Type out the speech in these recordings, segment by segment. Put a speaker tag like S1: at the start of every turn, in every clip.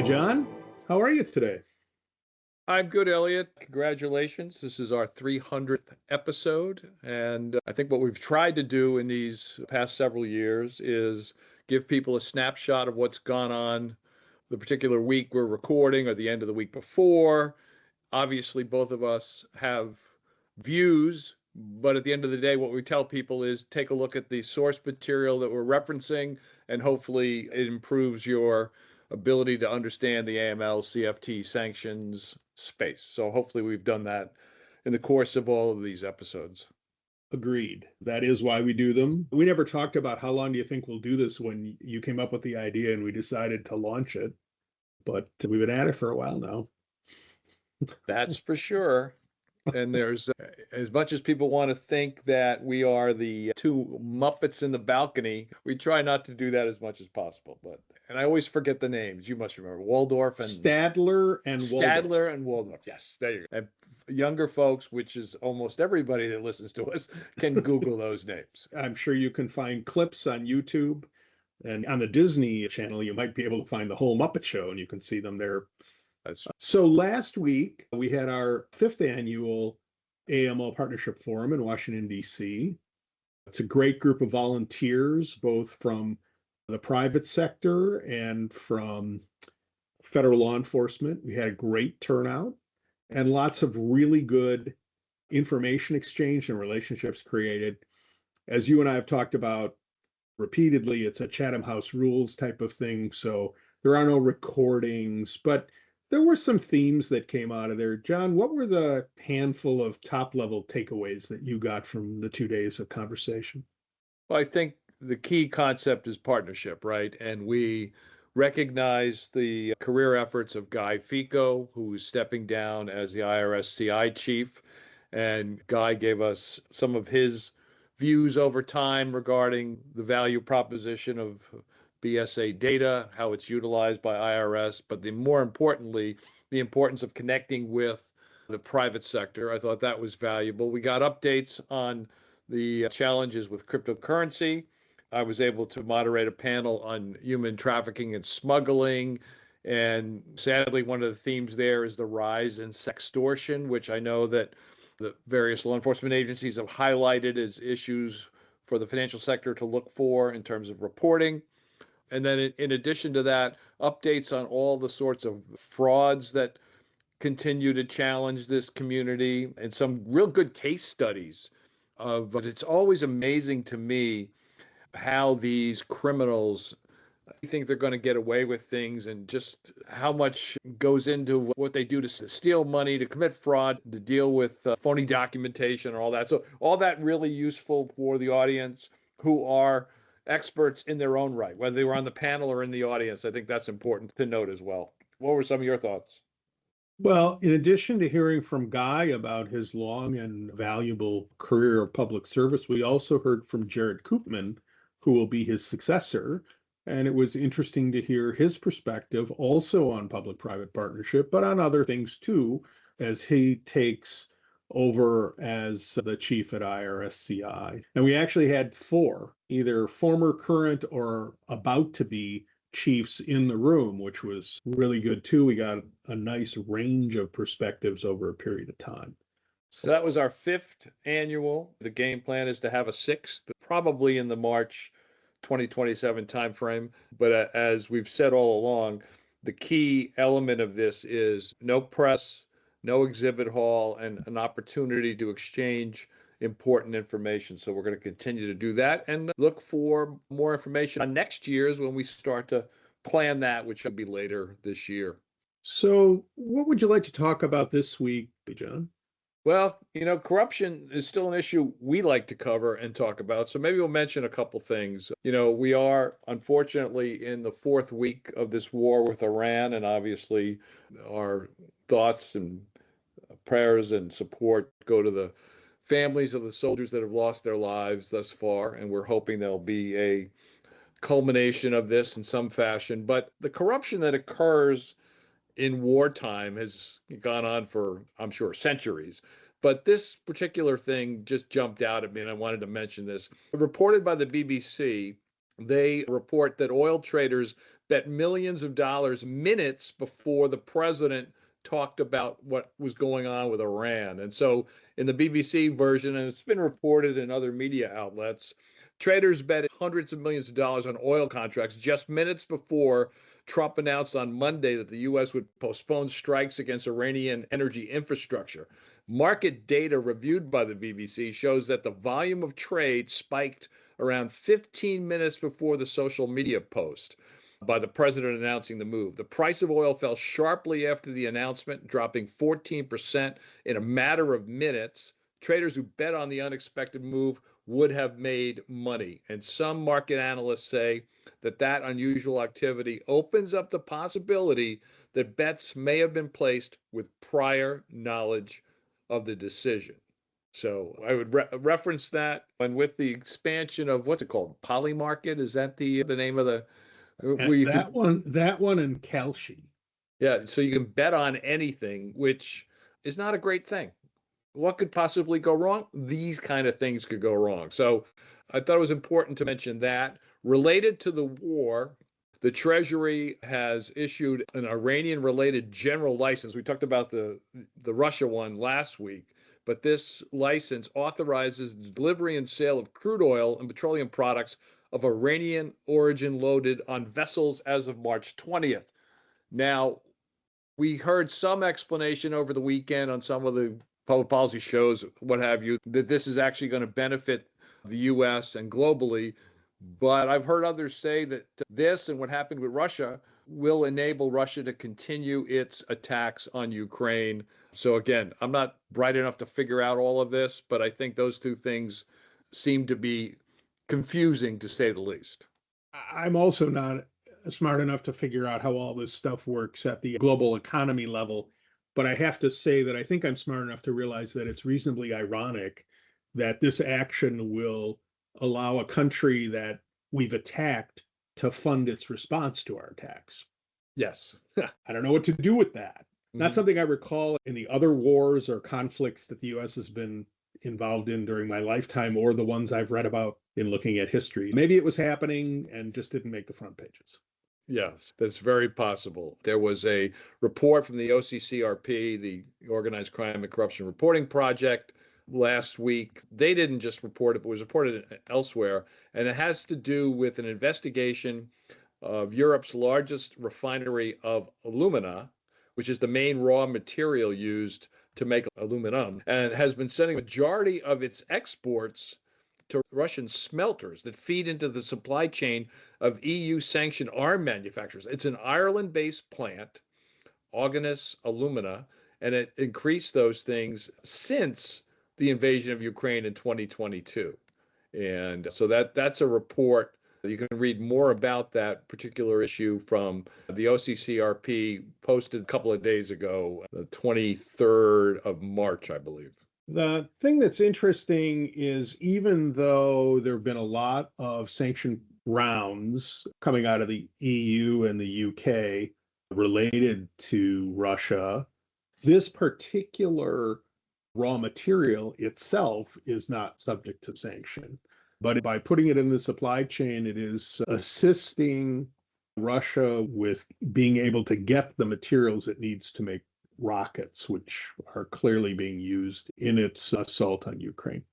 S1: John. How are you today?
S2: I'm good, Elliot. Congratulations. This is our 300th episode. And I think what we've tried to do in these past several years is give people a snapshot of what's gone on the particular week we're recording or the end of the week before. Obviously, both of us have views, but at the end of the day, what we tell people is take a look at the source material that we're referencing, and hopefully it improves your ability to understand the AML, CFT, sanctions space. So hopefully we've done that in the course of all of these episodes.
S1: Agreed. That is why we do them. We never talked about how long do you think we'll do this when you came up with the idea and we decided to launch it. But we've been at it for a while now.
S2: That's for sure. And there's, as much as people want to think that we are the two Muppets in the balcony, we try not to do that as much as possible. And I always forget the names. You must remember Waldorf and
S1: Stadler and Waldorf.
S2: Stadler and Waldorf. Yes, there you go. And younger folks, which is almost everybody that listens to us, can Google those names.
S1: I'm sure you can find clips on YouTube, and on the Disney Channel, you might be able to find the whole Muppet Show, and you can see them there. So last week, we had our 5th annual AML Partnership Forum in Washington, D.C. It's a great group of volunteers, both from the private sector and from federal law enforcement. We had a great turnout and lots of really good information exchange and relationships created. As you and I have talked about repeatedly, it's a Chatham House rules type of thing. So there are no recordings, but there were some themes that came out of there. John, what were the handful of top-level takeaways that you got from the 2 days of conversation?
S2: Well, I think the key concept is partnership, right? And we recognize the career efforts of Guy Fico, who is stepping down as the IRS CI chief. And Guy gave us some of his views over time regarding the value proposition of BSA data, how it's utilized by IRS, but more importantly, the importance of connecting with the private sector. I thought that was valuable. We got updates on the challenges with cryptocurrency. I was able to moderate a panel on human trafficking and smuggling. And sadly, one of the themes there is the rise in sextortion, which I know that the various law enforcement agencies have highlighted as issues for the financial sector to look for in terms of reporting. And then in addition to that, updates on all the sorts of frauds that continue to challenge this community and some real good case studies but it's always amazing to me how these criminals think they're going to get away with things and just how much goes into what they do to steal money, to commit fraud, to deal with phony documentation and all that. So all that really useful for the audience who are experts in their own right, whether they were on the panel or in the audience. I think that's important to note as well. What were some of your thoughts?
S1: Well, in addition to hearing from Guy about his long and valuable career of public service, we also heard from Jared Koopman, who will be his successor. And it was interesting to hear his perspective also on public-private partnership, but on other things too, as he takes over as the chief at IRSCI. And we actually had 4, either former, current, or about to be chiefs in the room, which was really good too. We got a nice range of perspectives over a period of time.
S2: So that was our 5th annual. The game plan is to have a 6th, probably in the March 2027 timeframe. But as we've said all along, the key element of this is no press, no exhibit hall, and an opportunity to exchange important information. So we're going to continue to do that and look for more information on next year's when we start to plan that, which will be later this year.
S1: So what would you like to talk about this week, John?
S2: Well, corruption is still an issue we like to cover and talk about. So maybe we'll mention a couple things. We are unfortunately in the 4th week of this war with Iran, and obviously our thoughts and prayers and support go to the families of the soldiers that have lost their lives thus far. And we're hoping there'll be a culmination of this in some fashion. But the corruption that occurs in wartime has gone on for, I'm sure, centuries. But this particular thing just jumped out at me, and I wanted to mention this. Reported by the BBC, They report that oil traders bet millions of dollars minutes before the president talked about what was going on with Iran. And so, in the BBC version, and it's been reported in other media outlets, traders bet hundreds of millions of dollars on oil contracts just minutes before Trump announced on Monday that the U.S. would postpone strikes against Iranian energy infrastructure. Market data reviewed by the BBC shows that the volume of trade spiked around 15 minutes before the social media post by the president announcing the move. The price of oil fell sharply after the announcement, dropping 14% in a matter of minutes. Traders who bet on the unexpected move would have made money. And some market analysts say that that unusual activity opens up the possibility that bets may have been placed with prior knowledge of the decision. So I would reference that. And with the expansion of what's it called? Polymarket? Is that the name of the where you
S1: That one and Kalshi.
S2: yeah, so you can bet on anything, which is not a great thing. What could possibly go wrong? These kind of things could go wrong. So I thought it was important to mention that. Related to the war, the Treasury has issued an Iranian-related general license. We talked about the Russia one last week, but this license authorizes the delivery and sale of crude oil and petroleum products of Iranian origin loaded on vessels as of March 20th. Now, we heard some explanation over the weekend on some of the public policy shows, what have you, that this is actually going to benefit the U.S. and globally. But I've heard others say that this and what happened with Russia will enable Russia to continue its attacks on Ukraine. So again, I'm not bright enough to figure out all of this, but I think those two things seem to be confusing, to say the least.
S1: I'm also not smart enough to figure out how all this stuff works at the global economy level, but I have to say that I think I'm smart enough to realize that it's reasonably ironic that this action will allow a country that we've attacked to fund its response to our attacks.
S2: Yes.
S1: I don't know what to do with that. Not something I recall in the other wars or conflicts that the U.S. has been involved in during my lifetime, or the ones I've read about in looking at history. Maybe it was happening and just didn't make the front pages.
S2: Yes, that's very possible. There was a report from the OCCRP, the Organized Crime and Corruption Reporting Project, last week. They didn't just report it, but it was reported elsewhere. And it has to do with an investigation of Europe's largest refinery of alumina, which is the main raw material used to make aluminum, and has been sending a majority of its exports to Russian smelters that feed into the supply chain of EU sanctioned arm manufacturers. It's an Ireland-based plant, Augenis Alumina, and it increased those things since the invasion of Ukraine in 2022. And so that's a report. You can read more about that particular issue from the OCCRP, posted a couple of days ago, the 23rd of March, I believe.
S1: The thing that's interesting is even though there have been a lot of sanction rounds coming out of the EU and the UK related to Russia, this particular raw material itself is not subject to sanction. But by putting it in the supply chain, it is assisting Russia with being able to get the materials it needs to make rockets, which are clearly being used in its assault on Ukraine.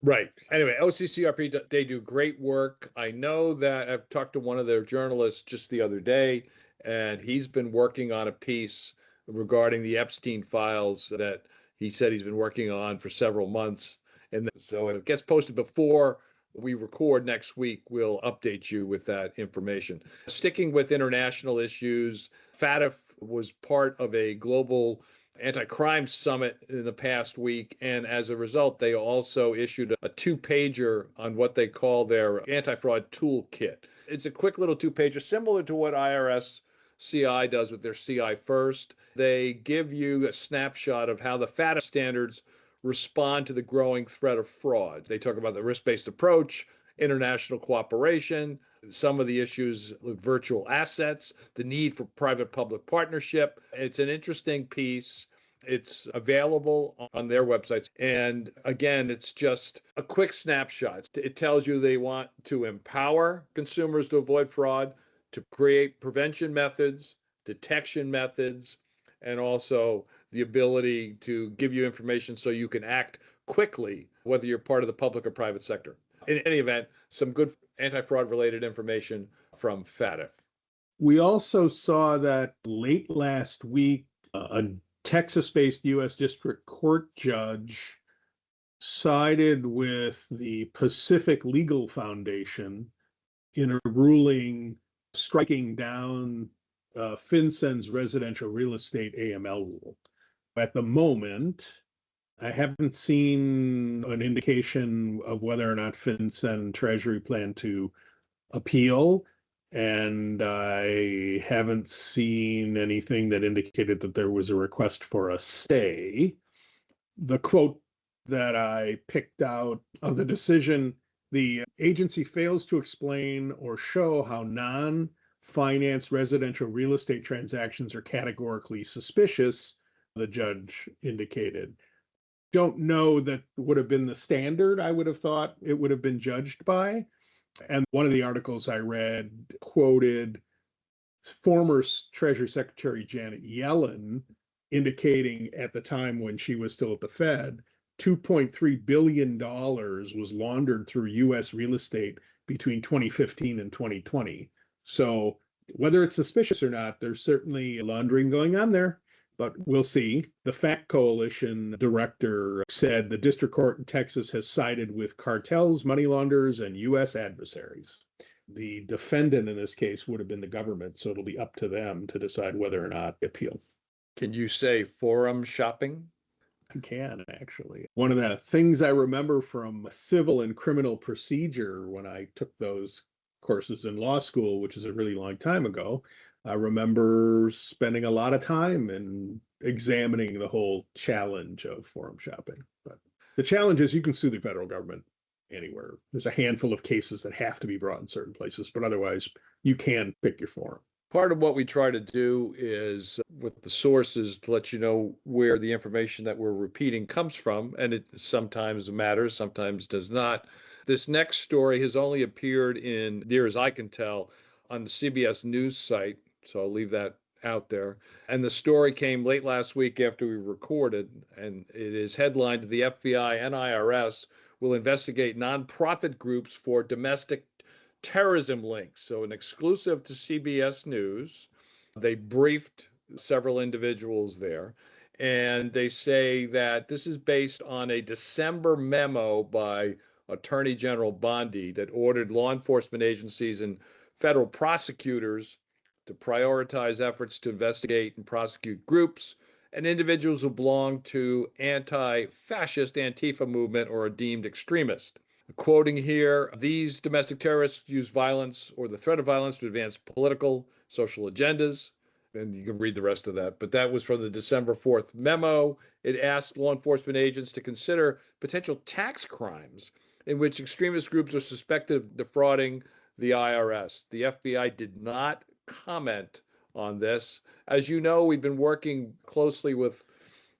S2: Right. Anyway, OCCRP, they do great work. I know that I've talked to one of their journalists just the other day, and he's been working on a piece regarding the Epstein files that he said he's been working on for several months. And so it gets posted before we record next week. We'll update you with that information. Sticking with international issues, FATF was part of a global anti-crime summit in the past week, and as a result, they also issued a two-pager on what they call their anti-fraud toolkit. It's a quick little two-pager, similar to what IRS CI does with their CI First. They give you a snapshot of how the FATF standards respond to the growing threat of fraud. They talk about the risk-based approach, international cooperation, some of the issues with virtual assets, the need for private-public partnership. It's an interesting piece. It's available on their websites. And again, it's just a quick snapshot. It tells you they want to empower consumers to avoid fraud, to create prevention methods, detection methods, and also the ability to give you information so you can act quickly, whether you're part of the public or private sector. In any event, some good anti-fraud related information from FATF.
S1: We also saw that late last week, a Texas-based U.S. District Court judge sided with the Pacific Legal Foundation in a ruling striking down FinCEN's residential real estate AML rule. At the moment, I haven't seen an indication of whether or not FinCEN Treasury plan to appeal, and I haven't seen anything that indicated that there was a request for a stay. The quote that I picked out of the decision, the agency fails to explain or show how non-financed residential real estate transactions are categorically suspicious, the judge indicated. Don't know that would have been the standard I would have thought it would have been judged by. And one of the articles I read quoted former Treasury Secretary Janet Yellen indicating at the time when she was still at the Fed, $2.3 billion was laundered through U.S. real estate between 2015 and 2020. So whether it's suspicious or not, there's certainly laundering going on there. But we'll see. The FACT Coalition director said the district court in Texas has sided with cartels, money launderers, and U.S. adversaries. The defendant in this case would have been the government, so it'll be up to them to decide whether or not to appeal.
S2: Can you say forum shopping?
S1: I can, actually. One of the things I remember from civil and criminal procedure when I took those courses in law school, which is a really long time ago, I remember spending a lot of time and examining the whole challenge of forum shopping. But the challenge is you can sue the federal government anywhere. There's a handful of cases that have to be brought in certain places, but otherwise you can pick your forum.
S2: Part of what we try to do is with the sources to let you know where the information that we're repeating comes from, and it sometimes matters, sometimes does not. This next story has only appeared in, near as I can tell, on the CBS News site, so I'll leave that out there. And the story came late last week after we recorded, and it is headlined, "The FBI and IRS will investigate nonprofit groups for domestic terrorism links." So an exclusive to CBS News. They briefed several individuals there, and they say that this is based on a December memo by Attorney General Bondi that ordered law enforcement agencies and federal prosecutors to prioritize efforts to investigate and prosecute groups and individuals who belong to anti-fascist Antifa movement or are deemed extremist. Quoting here, "These domestic terrorists use violence or the threat of violence to advance political, social agendas." And you can read the rest of that. But that was from the December 4th memo. It asked law enforcement agents to consider potential tax crimes in which extremist groups are suspected of defrauding the IRS. The FBI did not comment on this. As you know, we've been working closely with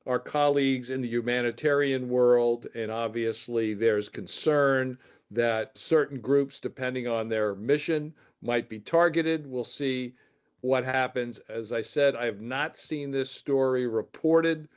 S2: our colleagues in the humanitarian world, and obviously there's concern that certain groups, depending on their mission, might be targeted. We'll see what happens. As I said, I have not seen this story reported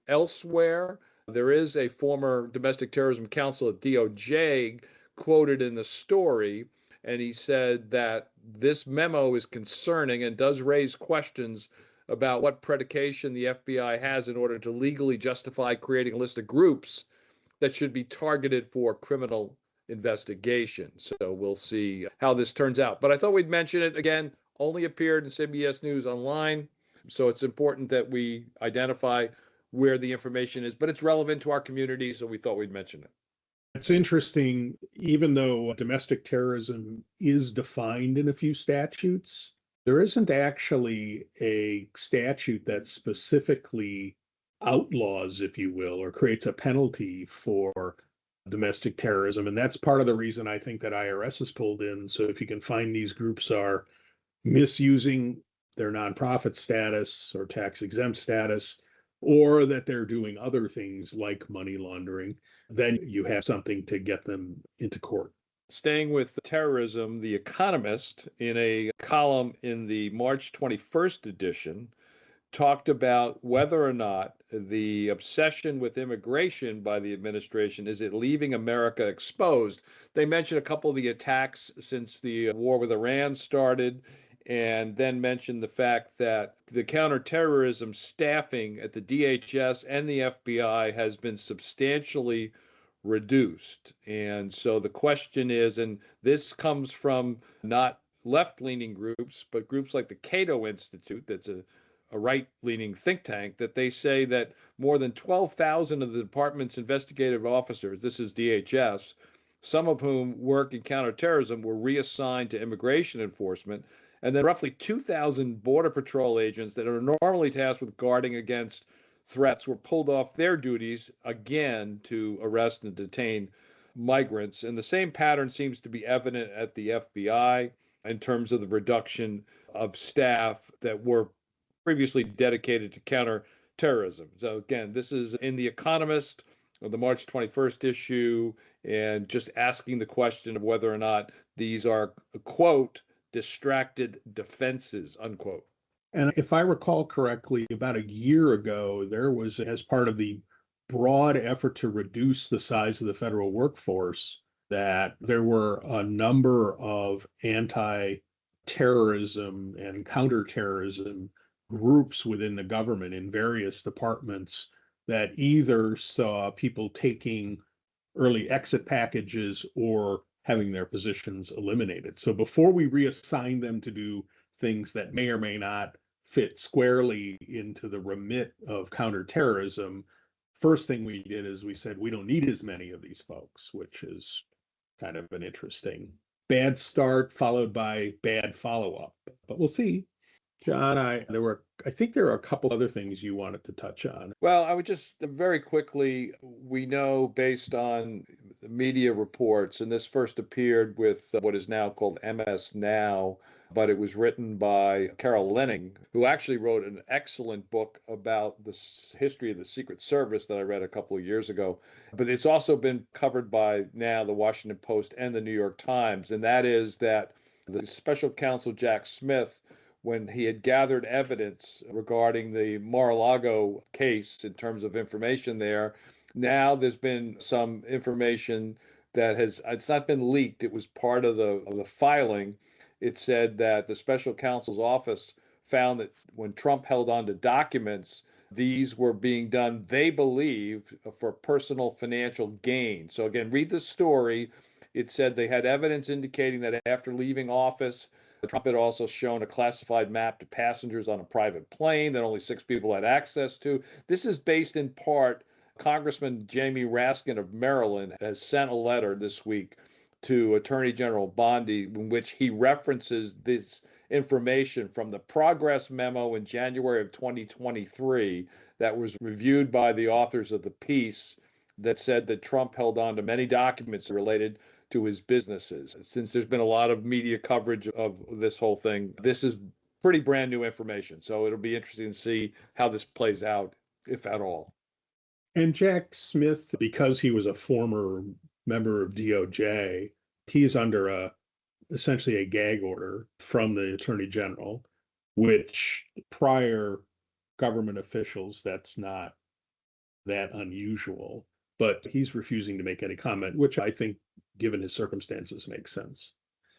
S2: elsewhere. There is a former domestic terrorism counsel at DOJ quoted in the story, and he said that this memo is concerning and does raise questions about what predication the FBI has in order to legally justify creating a list of groups that should be targeted for criminal investigation. So we'll see how this turns out. But I thought we'd mention it again, only appeared in CBS News Online. So it's important that we identify where the information is, but it's relevant to our community, so we thought we'd mention it.
S1: It's interesting, even though domestic terrorism is defined in a few statutes, there isn't actually a statute that specifically outlaws, if you will, or creates a penalty for domestic terrorism. And that's part of the reason I think that IRS is pulled in. So if you can find these groups are misusing their nonprofit status or tax exempt status or that they're doing other things like money laundering, then you have something to get them into court.
S2: Staying with terrorism, The Economist, in a column in the March 21st edition, talked about whether or not the obsession with immigration by the administration is it leaving America exposed. They mentioned a couple of the attacks since the war with Iran started, and then mentioned the fact that the counterterrorism staffing at the DHS and the FBI has been substantially reduced. And so the question is, and this comes from not left-leaning groups, but groups like the Cato Institute, that's a right-leaning think tank, that they say that more than 12,000 of the department's investigative officers, this is DHS, some of whom work in counterterrorism, were reassigned to immigration enforcement. And then roughly 2,000 Border Patrol agents that are normally tasked with guarding against threats were pulled off their duties again to arrest and detain migrants. And the same pattern seems to be evident at the FBI in terms of the reduction of staff that were previously dedicated to counterterrorism. So again, this is in The Economist, the March 21st issue, and just asking the question of whether or not these are, quote, distracted defenses, unquote.
S1: And if I recall correctly, about a year ago, there was, as part of the broad effort to reduce the size of the federal workforce, that there were a number of anti-terrorism and counterterrorism groups within the government in various departments that either saw people taking early exit packages or having their positions eliminated. So before we reassign them to do things that may or may not fit squarely into the remit of counterterrorism, first thing we did is we said we don't need as many of these folks, which is kind of an interesting bad start followed by bad follow-up. But we'll see. John, I think there are a couple other things you wanted to touch on.
S2: Well, I would just very quickly, we know based on media reports, and this first appeared with what is now called MS Now, but it was written by Carol Leonnig, who actually wrote an excellent book about the history of the Secret Service that I read a couple of years ago. But it's also been covered by now the Washington Post and the New York Times, and that is that the special counsel Jack Smith, when he had gathered evidence regarding the Mar-a-Lago case in terms of information there, now there's been some information that it's not been leaked. It was part of the filing. It said that the special counsel's office found that when Trump held on to documents, these were being done, they believe, for personal financial gain. So again, read the story. It said they had evidence indicating that after leaving office, Trump had also shown a classified map to passengers on a private plane that only 6 people had access to. This is based in part, Congressman Jamie Raskin of Maryland has sent a letter this week to Attorney General Bondi in which he references this information from the progress memo in January of 2023 that was reviewed by the authors of the piece that said that Trump held on to many documents related to his businesses. Since there's been a lot of media coverage of this whole thing, this is pretty brand new information. So it'll be interesting to see how this plays out, if at all.
S1: And Jack Smith, because he was a former member of DOJ, he's under essentially a gag order from the Attorney General, which prior government officials, that's not that unusual. But he's refusing to make any comment, which I think, given his circumstances, makes sense.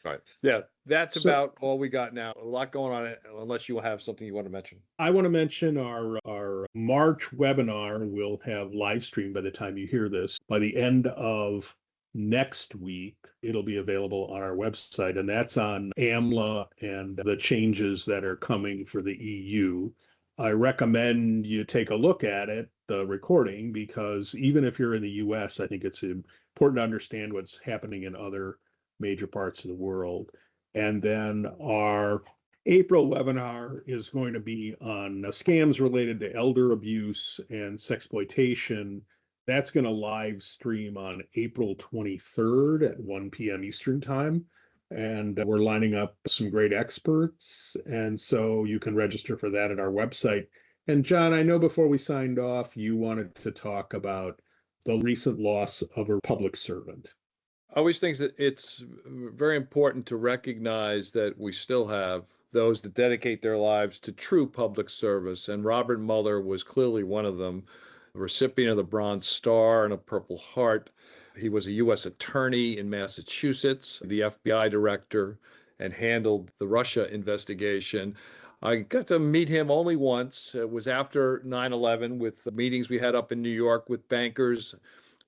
S2: Right. Yeah, that's about all we got now. A lot going on, unless you have something you want to mention.
S1: I want to mention our March webinar will have live stream by the time you hear this. By the end of next week, it'll be available on our website, and that's on AMLA and the changes that are coming for the EU. I recommend you take a look at it, the recording, because even if you're in the US, I think it's important to understand what's happening in other major parts of the world. And then our April webinar is going to be on scams related to elder abuse and sexploitation. That's going to live stream on April 23rd at 1 p.m. Eastern Time. And we're lining up some great experts. And so you can register for that at our website. And John, I know before we signed off, you wanted to talk about the recent loss of a public servant.
S2: I always think that it's very important to recognize that we still have those that dedicate their lives to true public service, and Robert Mueller was clearly one of them, a recipient of the Bronze Star and a Purple Heart. He was a U.S. attorney in Massachusetts, the FBI director, and handled the Russia investigation. I got to meet him only once. It was after 9/11 with the meetings we had up in New York with bankers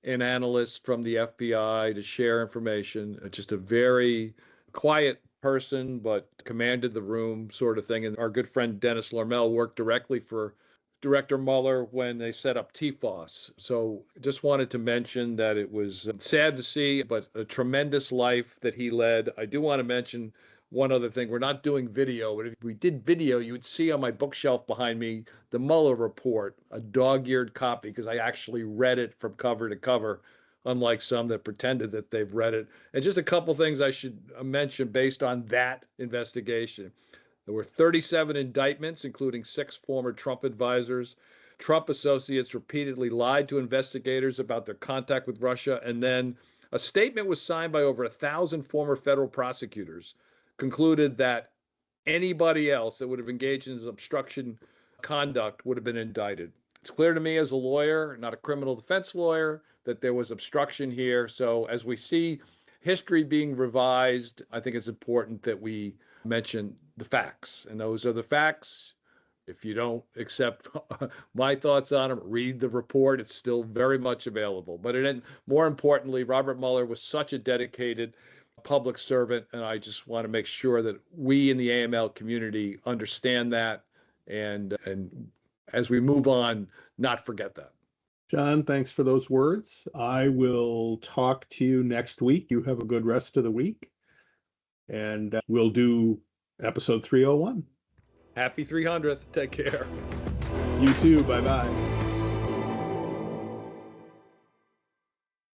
S2: and analysts from the FBI to share information. Just a very quiet person, but commanded the room sort of thing. And our good friend Dennis Larmel worked directly for Director Mueller when they set up TFOS. So just wanted to mention that it was sad to see, but a tremendous life that he led. I do want to mention one other thing. We're not doing video, but if we did video, you would see on my bookshelf behind me the Mueller report, a dog-eared copy, because I actually read it from cover to cover, unlike some that pretended that they've read it. And just a couple things I should mention based on that investigation. There were 37 indictments, including 6 former Trump advisors. Trump associates repeatedly lied to investigators about their contact with Russia. And then a statement was signed by over 1,000 former federal prosecutors concluded that anybody else that would have engaged in obstruction conduct would have been indicted. It's clear to me as a lawyer, not a criminal defense lawyer, that there was obstruction here. So as we see history being revised, I think it's important that we mention the facts. And those are the facts. If you don't accept my thoughts on them, read the report. It's still very much available. But more importantly, Robert Mueller was such a dedicated public servant, and I just want to make sure that we in the AML community understand that, and as we move on, not forget that.
S1: John, thanks for those words. I will talk to you next week. You have a good rest of the week, and we'll do episode 301.
S2: Happy 300th. Take care.
S1: You too. Bye-bye.